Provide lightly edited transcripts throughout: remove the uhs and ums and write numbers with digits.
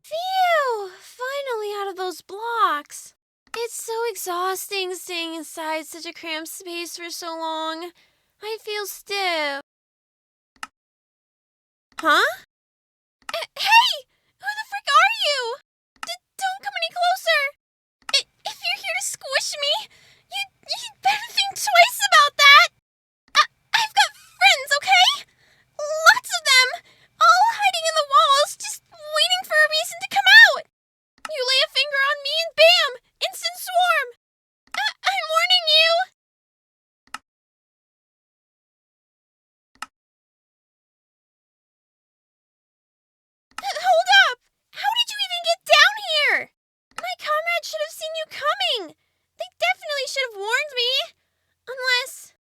Phew! Finally out of those blocks. It's so exhausting staying inside such a cramped space for so long. I feel stiff. Huh? Hey! Who the frick are you? Don't come any closer! If you're here to squish me, you'd better think twice about that! I've got friends, okay? Lots of them! All hiding in the walls, just waiting for a reason to come out! You lay a finger on me and bam! Instant swarm! I'm warning you! Hold up! How did you even get down here? My comrades should have seen you coming! They definitely should have warned me! Unless...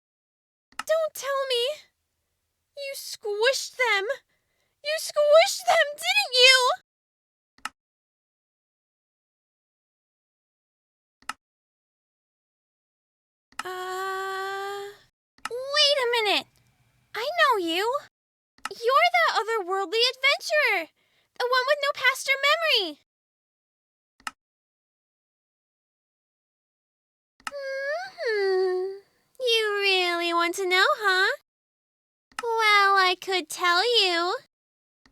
Don't tell me. You squished them! You squished them, didn't you? Wait a minute. I know you. You're the otherworldly adventurer. The one with no past or memory. You really want to know, huh? Well, I could tell you.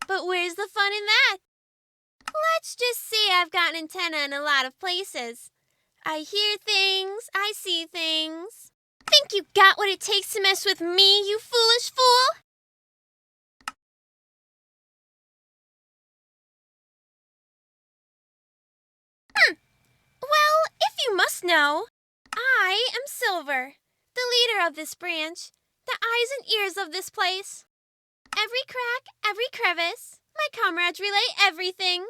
But where's the fun in that? Let's just say I've got an antenna in a lot of places. I hear things, I see things. Think you got what it takes to mess with me, you foolish fool? Well, if you must know, I am Sylver, the leader of this branch, the eyes and ears of this place. Every crack, every crevice, my comrades relay everything.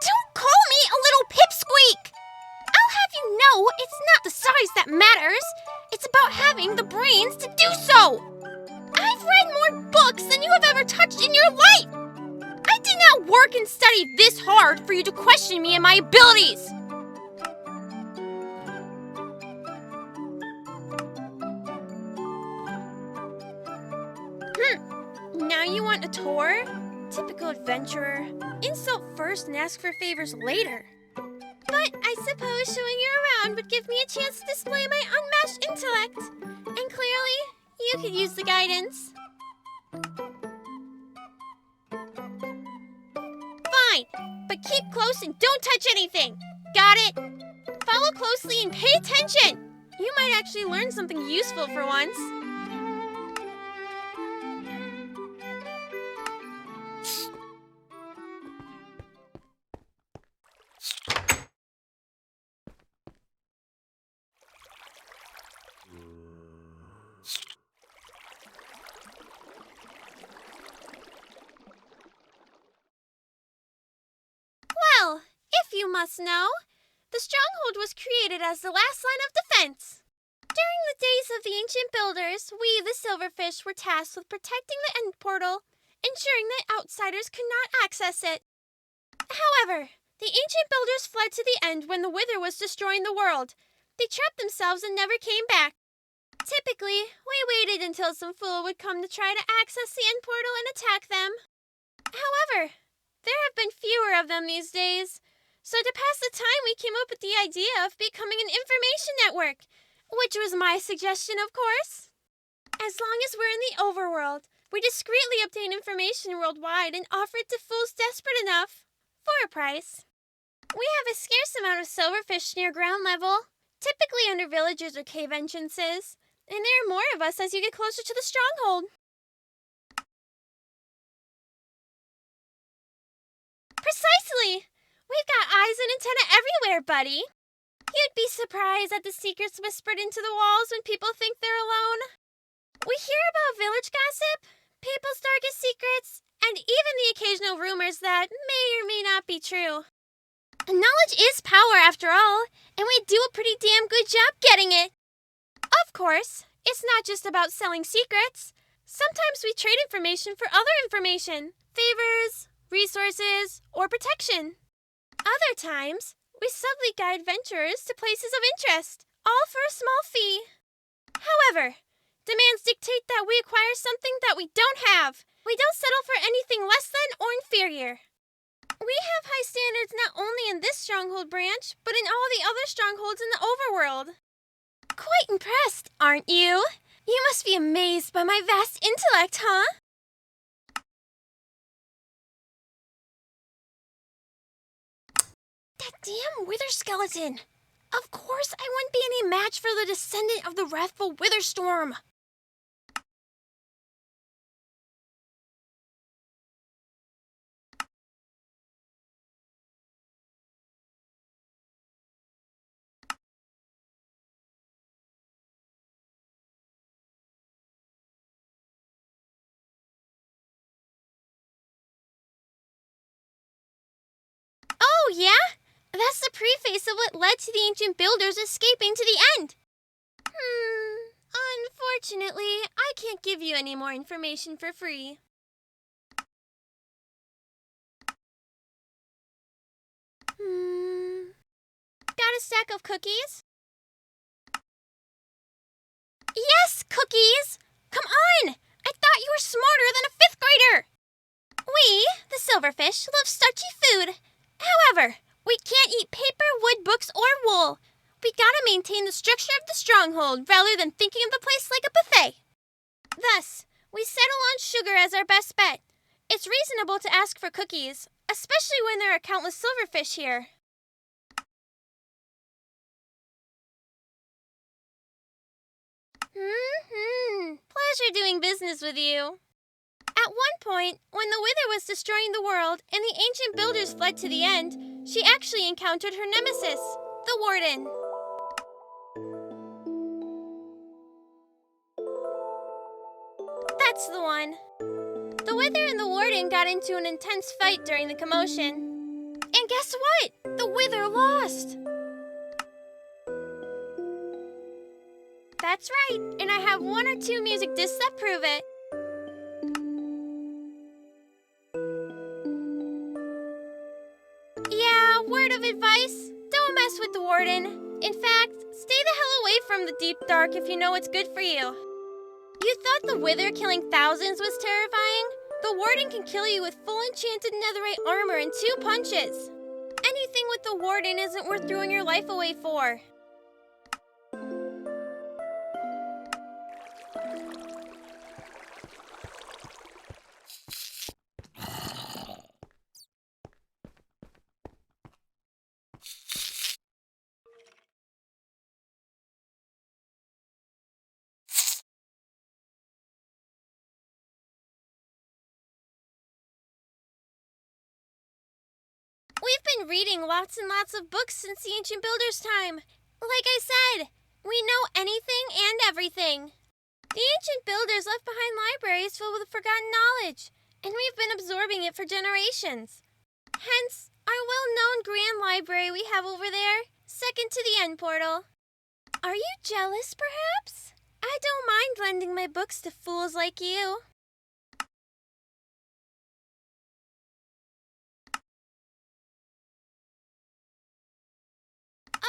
Don't call me a little pipsqueak! I'll have you know it's not the size that matters. It's about having the brains to do so. I've read more books than you have ever touched in your life. I did not work and study this hard for you to question me and my abilities. Now you want a tour? Typical adventurer. Insult first and ask for favors later. But I suppose showing you around would give me a chance to display my unmatched intellect. And clearly, you could use the guidance. Fine, but keep close and don't touch anything. Got it? Follow closely and pay attention. You might actually learn something useful for once. Well, if you must know, the Stronghold was created as the last line of defense. During the days of the ancient builders, we, the Silverfish, were tasked with protecting the end portal, ensuring that outsiders could not access it. However, the ancient builders fled to the end when the Wither was destroying the world. They trapped themselves and never came back. Typically, we waited until some fool would come to try to access the end portal and attack them. However, there have been fewer of them these days. So to pass the time, we came up with the idea of becoming an information network, which was my suggestion, of course. As long as we're in the Overworld, we discreetly obtain information worldwide and offer it to fools desperate enough, for a price. We have a scarce amount of silverfish near ground level, typically under other villagers or cave entrances. And there are more of us as you get closer to the Stronghold. Precisely! We've got eyes and antenna everywhere, buddy. You'd be surprised at the secrets whispered into the walls when people think they're alone. We hear about village gossip, people's darkest secrets, and even the occasional rumors that may or may not be true. Knowledge is power, after all, and we do a pretty damn good job getting it. Of course, it's not just about selling secrets. Sometimes we trade information for other information, favors, resources, or protection. Other times, we subtly guide venturers to places of interest, all for a small fee. However, demands dictate that we acquire something that we don't have. We don't settle for anything less than or inferior. We have high standards not only in this Stronghold branch, but in all the other strongholds in the Overworld. Quite impressed, aren't you? You must be amazed by my vast intellect, huh? That damn wither skeleton! Of course I wouldn't be any match for the descendant of the wrathful Witherstorm. Oh, yeah? That's the preface of what led to the ancient builders escaping to the end. Unfortunately, I can't give you any more information for free. Got a stack of cookies? Yes, cookies! Come on! I thought you were smarter than a 5th grader! We, the Silverfish, love starchy food. However, we can't eat paper, wood, books, or wool. We gotta maintain the structure of the Stronghold rather than thinking of the place like a buffet. Thus, we settle on sugar as our best bet. It's reasonable to ask for cookies, especially when there are countless silverfish here. Pleasure doing business with you. At one point, when the Wither was destroying the world and the ancient builders fled to the end, she actually encountered her nemesis, the Warden. That's the one. The Wither and the Warden got into an intense fight during the commotion. And guess what? The Wither lost. That's right, and I have 1 or 2 music discs that prove it. Yeah, word of advice, don't mess with the Warden. In fact, stay the hell away from the deep dark if you know what's good for you. You thought the Wither killing thousands was terrifying? The Warden can kill you with full enchanted netherite armor in 2 punches. Anything with the Warden isn't worth throwing your life away for. We've been reading lots and lots of books since the ancient builders' time. Like I said, we know anything and everything. The ancient builders left behind libraries filled with forgotten knowledge, and we've been absorbing it for generations. Hence, our well-known grand library we have over there, second to the end portal. Are you jealous, perhaps? I don't mind lending my books to fools like you.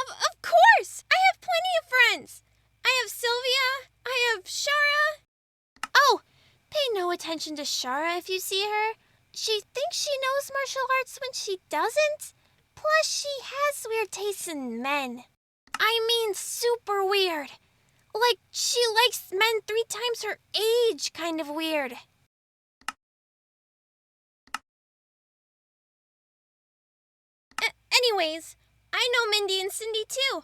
Of course! I have plenty of friends! I have Sylvia, I have Shara. Oh, pay no attention to Shara if you see her. She thinks she knows martial arts when she doesn't. Plus, she has weird tastes in men. I mean super weird. Like, she likes men 3 times her age kind of weird. Anyways, I know Mindy and Cindy too.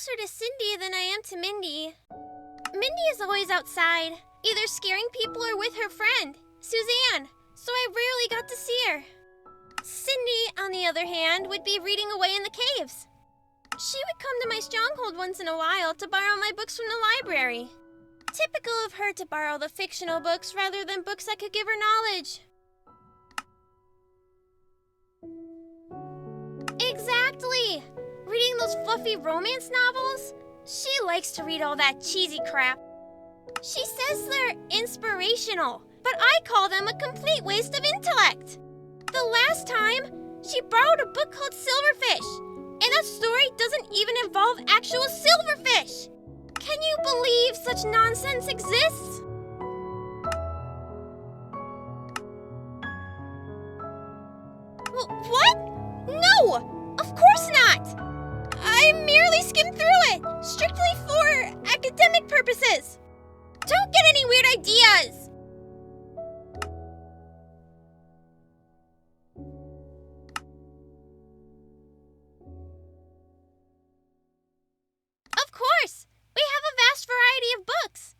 closer to Cindy than I am to Mindy. Mindy is always outside, either scaring people or with her friend, Suzanne, so I rarely got to see her. Cindy, on the other hand, would be reading away in the caves. She would come to my stronghold once in a while to borrow my books from the library. Typical of her to borrow the fictional books rather than books that could give her knowledge. Exactly! Reading those fluffy romance novels? She likes to read all that cheesy crap. She says they're inspirational, but I call them a complete waste of intellect. The last time, she borrowed a book called Silverfish, and that story doesn't even involve actual silverfish. Can you believe such nonsense exists? What? No! Of course not! I merely skimmed through it, strictly for academic purposes. Don't get any weird ideas! Of course! We have a vast variety of books.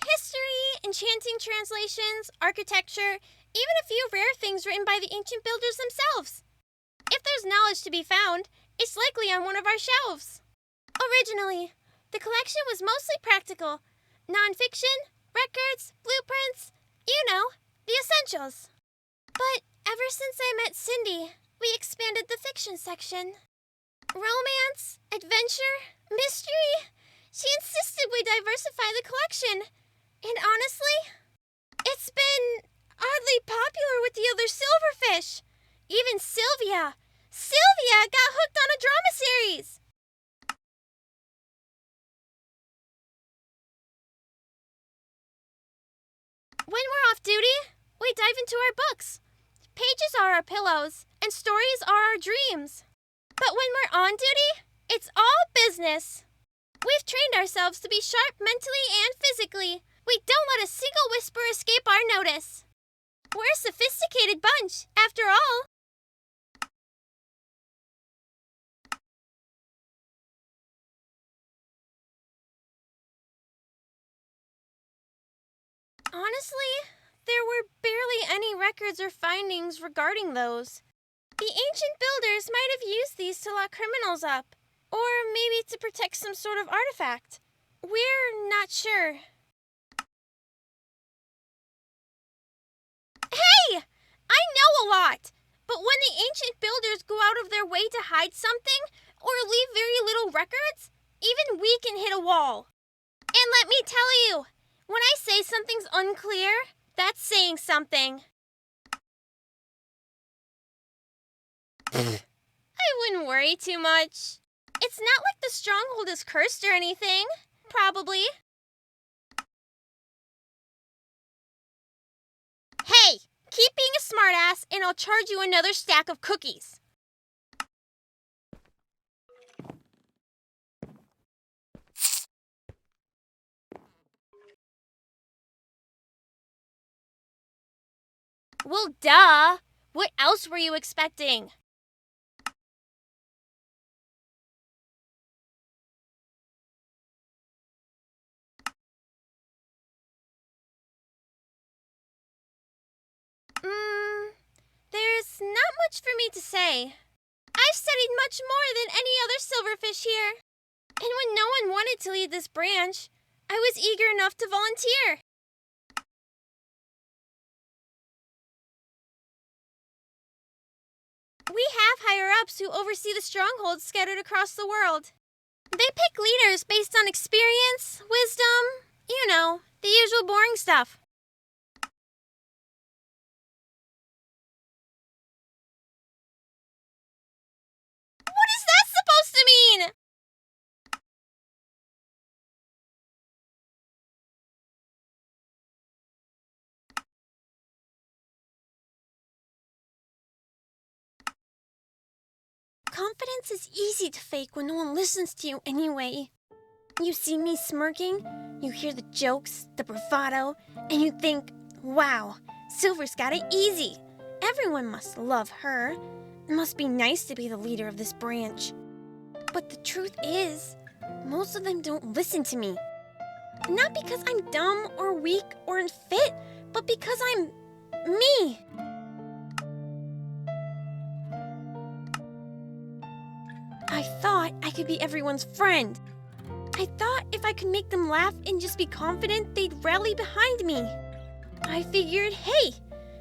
History, enchanting translations, architecture, even a few rare things written by the ancient builders themselves. If there's knowledge to be found, it's likely on one of our shelves. Originally, the collection was mostly practical. Non-fiction, records, blueprints, you know, the essentials. But ever since I met Cindy, we expanded the fiction section. Romance, adventure, mystery. She insisted we diversify the collection. And honestly, it's been oddly popular with the other silverfish. Even Sylvia got hooked on a drama series. When we're off duty, we dive into our books. Pages are our pillows, and stories are our dreams. But when we're on duty, it's all business. We've trained ourselves to be sharp mentally and physically. We don't let a single whisper escape our notice. We're a sophisticated bunch, after all. Honestly, there were barely any records or findings regarding those. The ancient builders might have used these to lock criminals up, or maybe to protect some sort of artifact. We're not sure. Hey! I know a lot! But when the ancient builders go out of their way to hide something, or leave very little records, even we can hit a wall. And let me tell you, when I say something's unclear, that's saying something. I wouldn't worry too much. It's not like the Stronghold is cursed or anything. Probably. Hey, keep being a smartass and I'll charge you another stack of cookies. Well, duh. What else were you expecting? There's not much for me to say. I've studied much more than any other silverfish here. And when no one wanted to lead this branch, I was eager enough to volunteer. We have higher-ups who oversee the strongholds scattered across the world. They pick leaders based on experience, wisdom, you know, the usual boring stuff. What is that supposed to mean? Confidence is easy to fake when no one listens to you anyway. You see me smirking, you hear the jokes, the bravado, and you think, wow, Sylver's got it easy. Everyone must love her. It must be nice to be the leader of this branch. But the truth is, most of them don't listen to me. Not because I'm dumb or weak or unfit, but because I'm me. I thought I could be everyone's friend. I thought if I could make them laugh and just be confident, they'd rally behind me. I figured, hey,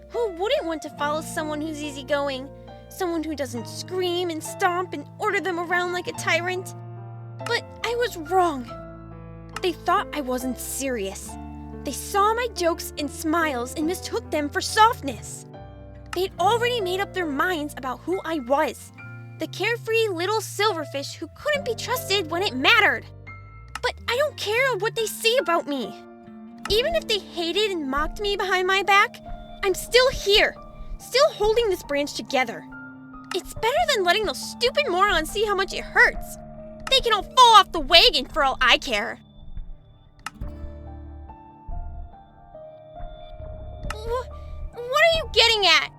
who wouldn't want to follow someone who's easygoing? Someone who doesn't scream and stomp and order them around like a tyrant? But I was wrong. They thought I wasn't serious. They saw my jokes and smiles and mistook them for softness. They'd already made up their minds about who I was. The carefree little silverfish who couldn't be trusted when it mattered. But I don't care what they say about me. Even if they hated and mocked me behind my back, I'm still here, still holding this branch together. It's better than letting those stupid morons see how much it hurts. They can all fall off the wagon for all I care. What are you getting at?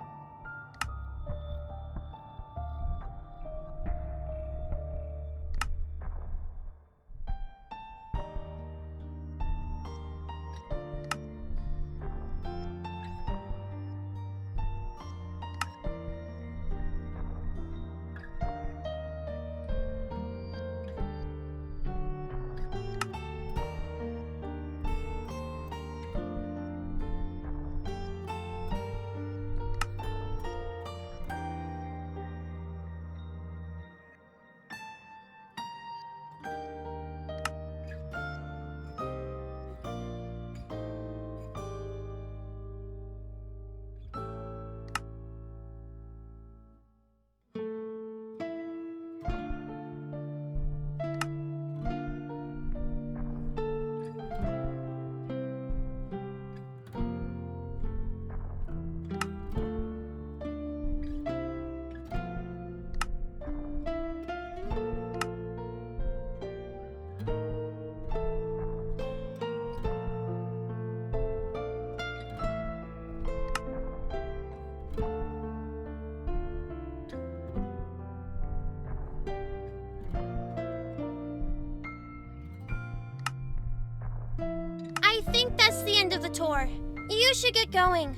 I think that's the end of the tour. You should get going.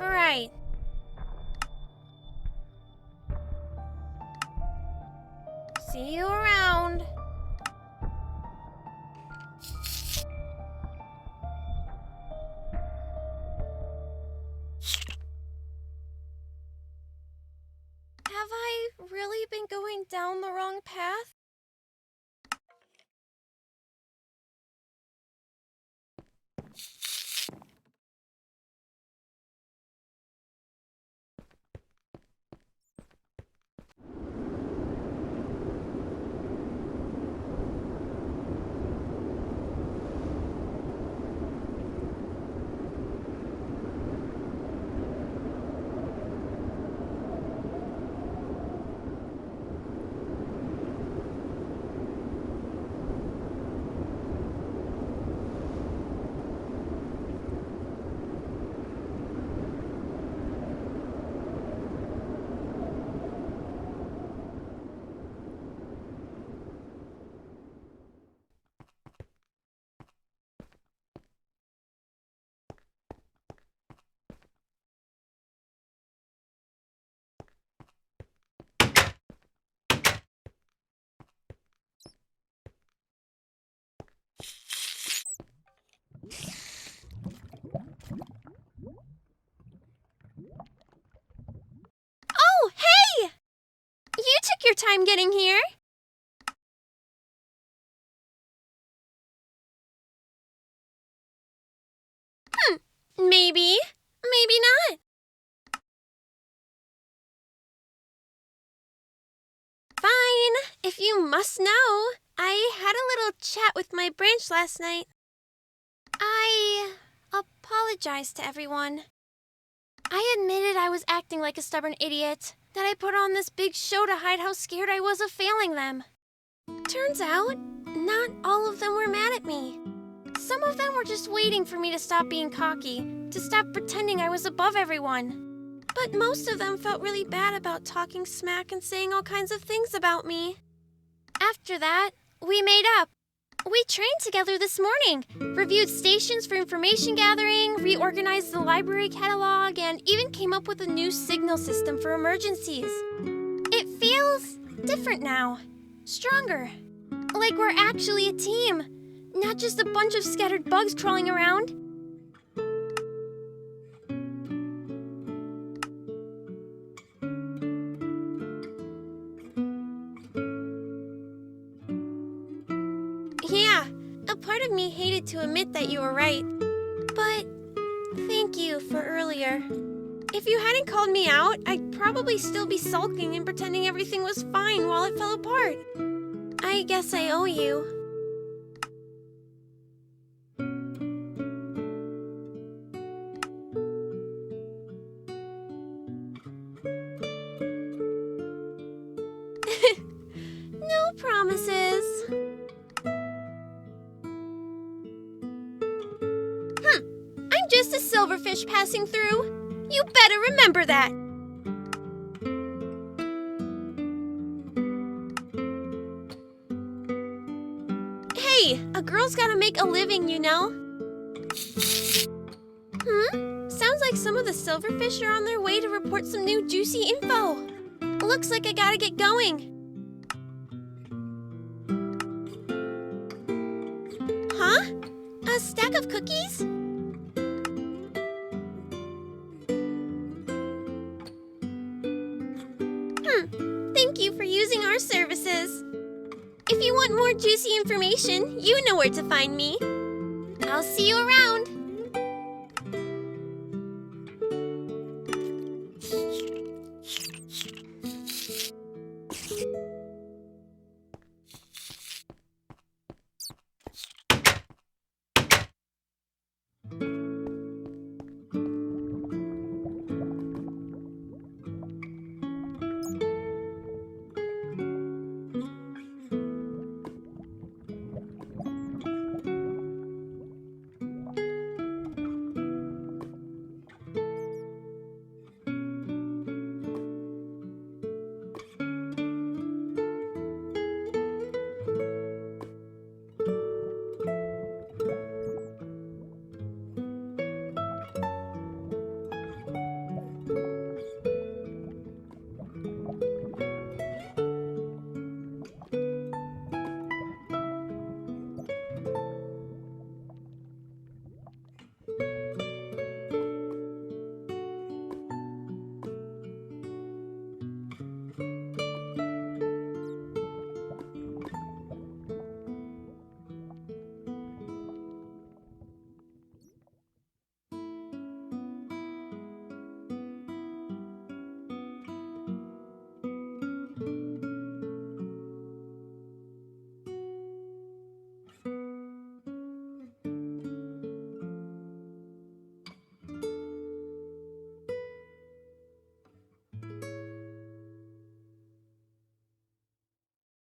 All right. See you around. Have I really been going down the wrong path? Oh, hey! You took your time getting here. Maybe. Maybe not. Fine. If you must know, I had a little chat with my branch last night. I apologized to everyone. I admitted I was acting like a stubborn idiot, that I put on this big show to hide how scared I was of failing them. Turns out, not all of them were mad at me. Some of them were just waiting for me to stop being cocky, to stop pretending I was above everyone. But most of them felt really bad about talking smack and saying all kinds of things about me. After that, we made up. We trained together this morning, reviewed stations for information gathering, reorganized the library catalog, and even came up with a new signal system for emergencies. It feels different now, stronger, like we're actually a team, not just a bunch of scattered bugs crawling around. Yeah, a part of me hated to admit that you were right. But thank you for earlier. If you hadn't called me out, I'd probably still be sulking and pretending everything was fine while it fell apart. I guess I owe you. No promises. I'm just a silverfish passing through. You better remember that. Hey, a girl's gotta make a living, you know. Sounds like some of the silverfish are on their way to report some new juicy info. Looks like I gotta get going. Huh? A stack of cookies? Thank you for using our services. If you want more juicy information, you know where to find me. I'll see you around.